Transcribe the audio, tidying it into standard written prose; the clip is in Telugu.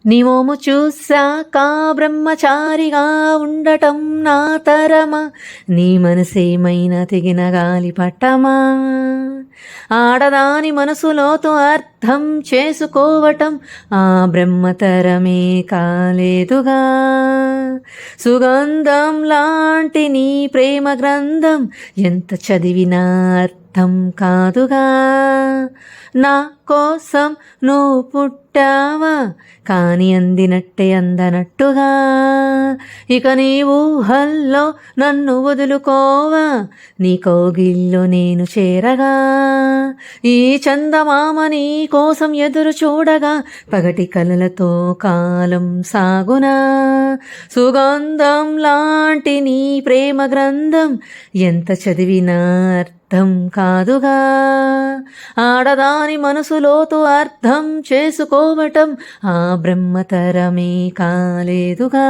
నీవోము చూశాక బ్రహ్మచారిగా ఉండటం నా తరమా, నీ మనసేమైనా తెగిన గాలి పట్టమా. ఆడదాని మనసులోతో అర్థం చేసుకోవటం ఆ బ్రహ్మతరమే కాలేదుగా. సుగంధం లాంటి నీ ప్రేమ గ్రంథం ఎంత చదివినా అర్థం కాదుగా. నా కోసం నువ్వు పుట్టావా, కాని అందినట్టే అందనట్టుగా. ఇక నీ ఊహల్లో నన్ను వదులుకోవా, నీ కోగిల్లో నేను చేరగా. ఈ చందమామ నీ కోసం ఎదురు చూడగా, పగటి కలలతో కాలం సాగునా. సుగంధం లాంటి నీ ప్రేమ గ్రంథం ఎంత చదివినా అర్థం కాదుగా. ఆడదాని మనసులోతు అర్థం చేసుకోవటం ఆ బ్రహ్మతరమే కాలేదుగా.